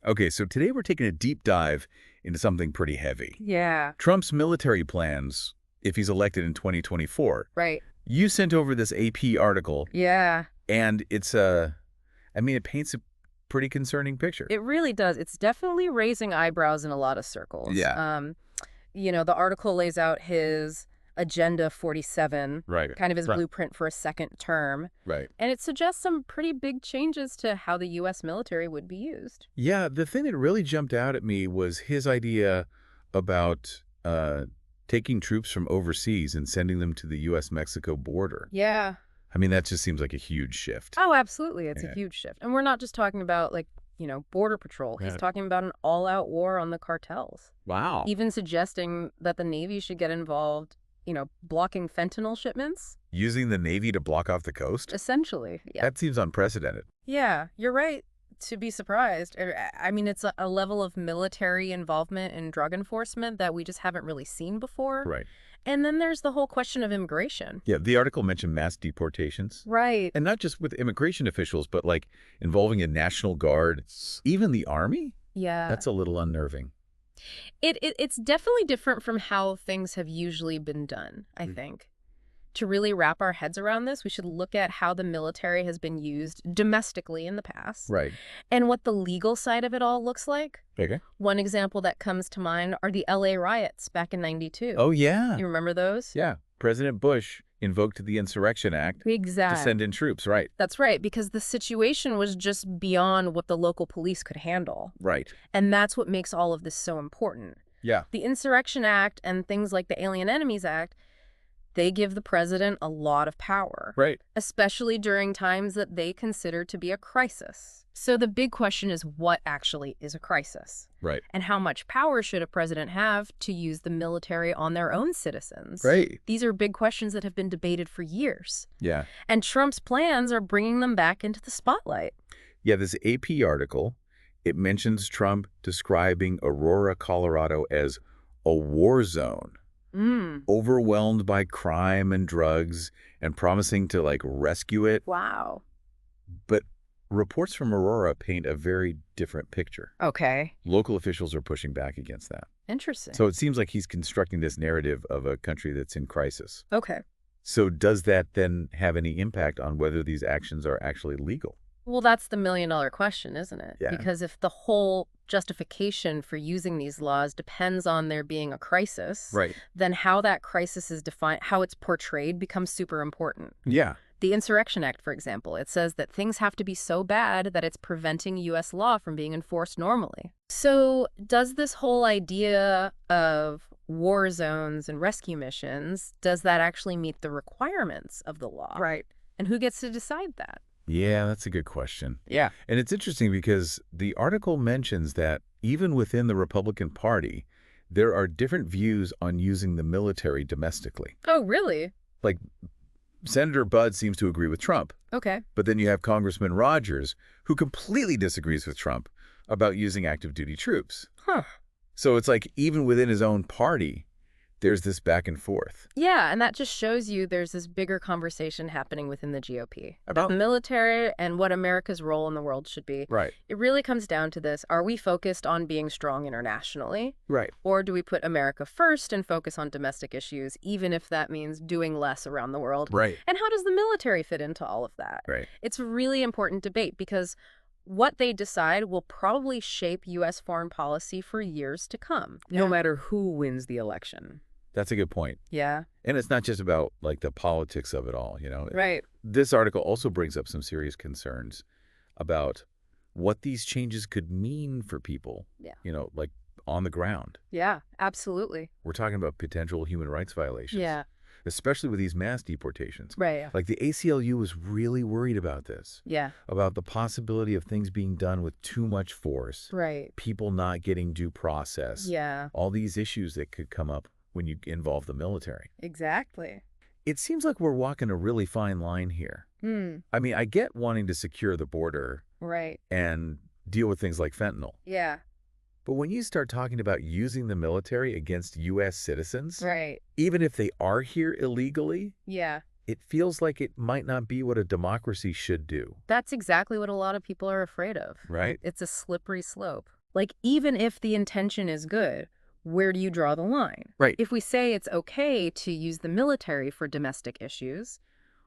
Okay, so today we're taking a deep dive into something pretty heavy. Yeah, Trump's military plans, if he's elected in 2024. right. You sent over this AP article, Yeah, and I mean, it paints a pretty concerning picture. it really does. It's definitely raising eyebrows in a lot of circles. Yeah, The article lays out his Agenda 47, right, kind of his right, blueprint for a second term, right. and it suggests some pretty big changes to how the U.S. military would be used. Yeah, the thing that really jumped out at me was his idea about taking troops from overseas and sending them to the U.S.-Mexico border. Yeah. I mean, that just seems like a huge shift. Oh, absolutely. It's a Yeah. huge shift. And we're not just talking about, border patrol. He's Yeah. talking about an all-out war on the cartels. Wow. Even suggesting that the Navy should get involved, blocking fentanyl shipments, Using the Navy to block off the coast? essentially. Yeah. That seems unprecedented. Yeah, you're right to be surprised. I mean, it's a level of military involvement in drug enforcement that we just haven't really seen before. Right. And then there's the whole question of immigration. Yeah, the article mentioned mass deportations. Right. And not just with immigration officials, but like involving a National Guard, even the Army? Yeah. That's a little unnerving. It's definitely different from how things have usually been done, I think. To really wrap our heads around this, we should look at how the military has been used domestically in the past Right. and what the legal side of it all looks like. Okay. One example that comes to mind are the LA riots back in '92. Oh, yeah. You remember those? Yeah. President Bush invoked the Insurrection Act to Exactly. send in troops, right? That's right, because the situation was just beyond what the local police could handle. Right. And that's what makes all of this so important. Yeah. The Insurrection Act and things like the Alien Enemies Act, they give the president a lot of power, Right. especially during times that they consider to be a crisis. So the big question is, what actually is a crisis? Right. And how much power should a president have to use the military on their own citizens? Right. These are big questions that have been debated for years. Yeah. And Trump's plans are bringing them back into the spotlight. Yeah, this AP article, it mentions Trump describing Aurora, Colorado as a war zone, overwhelmed by crime and drugs, and promising to, like, rescue it. Wow. But reports from Aurora paint a very different picture. Okay. Local officials are pushing back against that. Interesting. So it seems like he's constructing this narrative of a country that's in crisis. Okay. So does that then have any impact on whether these actions are actually legal? Well, that's the million-dollar question, isn't it? Yeah. Because if the whole justification for using these laws depends on there being a crisis, Right. then how that crisis is defined, how it's portrayed, becomes super important. Yeah. The Insurrection Act, for example, it says that things have to be so bad that it's preventing U.S. law from being enforced normally. So does this whole idea of war zones and rescue missions, does that actually meet the requirements of the law? Right. And who gets to decide that? Yeah, that's a good question. Yeah. And it's interesting because the article mentions that even within the Republican Party, there are different views on using the military domestically. Oh, really? Like, Senator Budd seems to agree with Trump, Okay. but then you have Congressman Rogers, who completely disagrees with Trump about using active duty troops. Huh. So it's like even within his own party, there's this back and forth. Yeah, and that just shows you there's this bigger conversation happening within the GOP about About- the military and what America's role in the world should be. Right. It really comes down to this. Are we focused on being strong internationally? Right. Or do we put America first and focus on domestic issues, even if that means doing less around the world? Right. And how does the military fit into all of that? Right. It's a really important debate because what they decide will probably shape U.S. foreign policy for years to come, no matter who wins the election. That's a good point. Yeah. And it's not just about like the politics of it all, Right. This article also brings up some serious concerns about what these changes could mean for people, Yeah. like on the ground. Yeah, absolutely. We're talking about potential human rights violations. Yeah. Especially with these mass deportations. Right. Like the ACLU was really worried about this, Yeah. about the possibility of things being done with too much force, Right. people not getting due process, Yeah. all these issues that could come up when you involve the military. Exactly. It seems like we're walking a really fine line here. I mean, I get wanting to secure the border Right. and deal with things like fentanyl. Yeah. But when you start talking about using the military against U.S. citizens, Right. even if they are here illegally, Yeah. it feels like it might not be what a democracy should do. That's exactly what a lot of people are afraid of. Right. It's a slippery slope. Like, even if the intention is good, where do you draw the line? Right. If we say it's okay to use the military for domestic issues,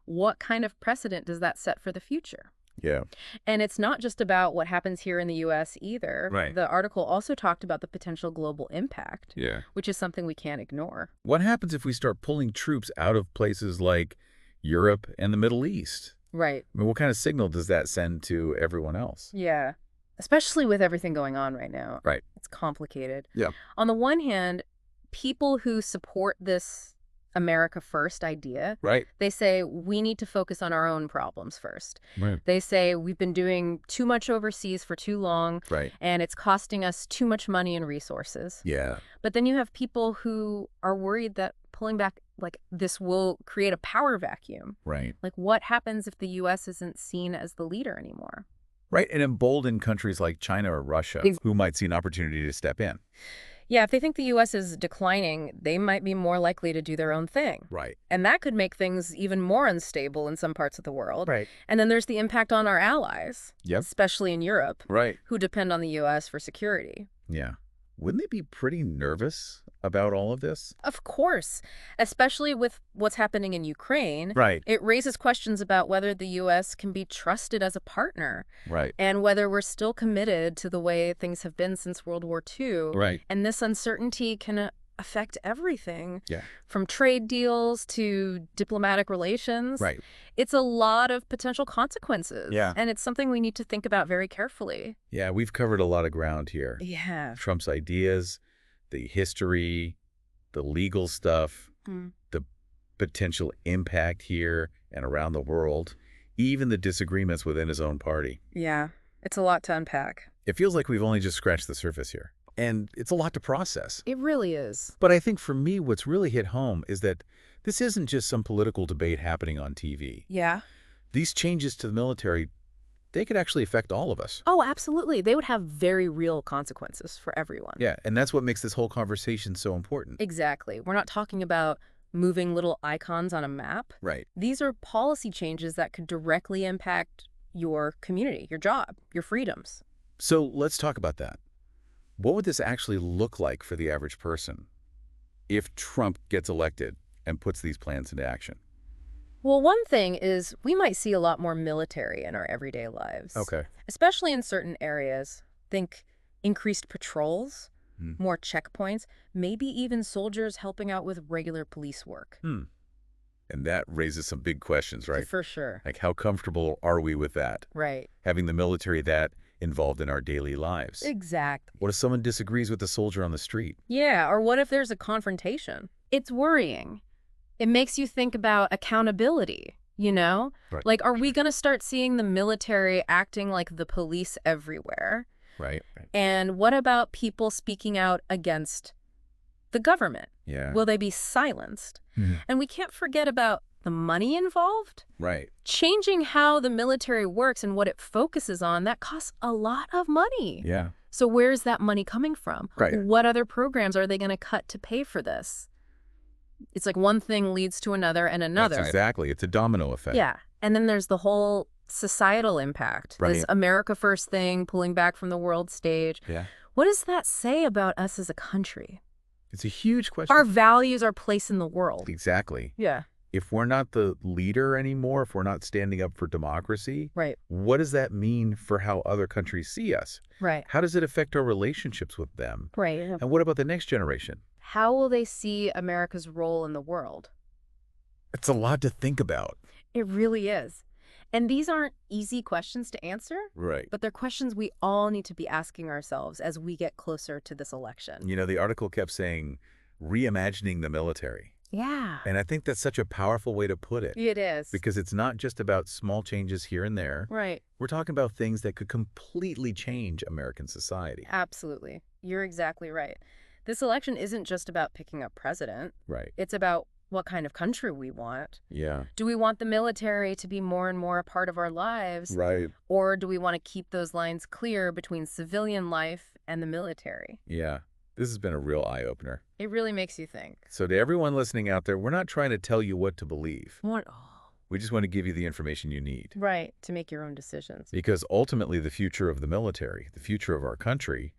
what kind of precedent does that set for the future? Yeah. And it's not just about what happens here in the U.S. either. Right. The article also talked about the potential global impact, Yeah. which is something we can't ignore. What happens if we start pulling troops out of places like Europe and the Middle East? Right. I mean, what kind of signal does that send to everyone else? Yeah. Especially with everything going on right now. Right. It's complicated. Yeah. On the one hand, people who support this America First idea, Right. they say we need to focus on our own problems first. Right. They say we've been doing too much overseas for too long, Right. and it's costing us too much money and resources. Yeah. But then you have people who are worried that pulling back like this will create a power vacuum. Right. Like, what happens if the U.S. isn't seen as the leader anymore? Right. And embolden countries like China or Russia who might see an opportunity to step in. Yeah, if they think the U.S. is declining, they might be more likely to do their own thing. Right. And that could make things even more unstable in some parts of the world. Right. And then there's the impact on our allies, Yep. especially in Europe, Right. who depend on the U.S. for security. Yeah. Wouldn't they be pretty nervous about all of this? Of course, especially with what's happening in Ukraine. Right. It raises questions about whether the U.S. can be trusted as a partner Right. and whether we're still committed to the way things have been since World War II. Right. And this uncertainty can affect everything, Yeah. from trade deals to diplomatic relations. Right. It's a lot of potential consequences. Yeah. And it's something we need to think about very carefully. Yeah. We've covered a lot of ground here. Yeah. Trump's ideas, the history, the legal stuff, the potential impact here and around the world, even the disagreements within his own party. Yeah. It's a lot to unpack. It feels like we've only just scratched the surface here. And it's a lot to process. It really is. But I think for me, what's really hit home is that this isn't just some political debate happening on TV. Yeah. These changes to the military, they could actually affect all of us. Oh, absolutely. They would have very real consequences for everyone. Yeah, and that's what makes this whole conversation so important. Exactly. We're not talking about moving little icons on a map. Right. These are policy changes that could directly impact your community, your job, your freedoms. So let's talk about that. What would this actually look like for the average person if Trump gets elected and puts these plans into action? Well, one thing is we might see a lot more military in our everyday lives. Okay. Especially in certain areas. Think increased patrols, more checkpoints, maybe even soldiers helping out with regular police work. And that raises some big questions, right? For sure. Like, how comfortable are we with that? Right. Having the military that involved in our daily lives. Exactly. What if someone disagrees with the soldier on the street? Yeah, or what if there's a confrontation? It's worrying. It makes you think about accountability, you know? Right. Like, are we going to start seeing the military acting like the police everywhere? Right. And what about people speaking out against the government? Yeah. Will they be silenced? And we can't forget about the money involved. Right. Changing how the military works and what it focuses on, that costs a lot of money. Yeah. So where's that money coming from? Right. What other programs are they going to cut to pay for this? It's like one thing leads to another and another. That's exactly. It's a domino effect. Yeah. And then there's the whole societal impact. Right. This America First thing, pulling back from the world stage. Yeah. What does that say about us as a country? It's a huge question. Our values, our place in the world. Exactly. Yeah. If we're not the leader anymore, if we're not standing up for democracy, Right. what does that mean for how other countries see us? Right. How does it affect our relationships with them? Right. And what about the next generation? How will they see America's role in the world? It's a lot to think about. It really is. And these aren't easy questions to answer, Right. but they're questions we all need to be asking ourselves as we get closer to this election. You know, the article kept saying, reimagining the military. Yeah. And I think that's such a powerful way to put it. It is. Because it's not just about small changes here and there. Right. We're talking about things that could completely change American society. Absolutely. You're exactly right. This election isn't just about picking a president. Right. It's about what kind of country we want. Yeah. Do we want the military to be more and more a part of our lives? Right. Or do we want to keep those lines clear between civilian life and the military? Yeah. This has been a real eye-opener. It really makes you think. So to everyone listening out there, we're not trying to tell you what to believe. What? We just want to give you the information you need. Right, to make your own decisions. Because ultimately the future of the military, the future of our country,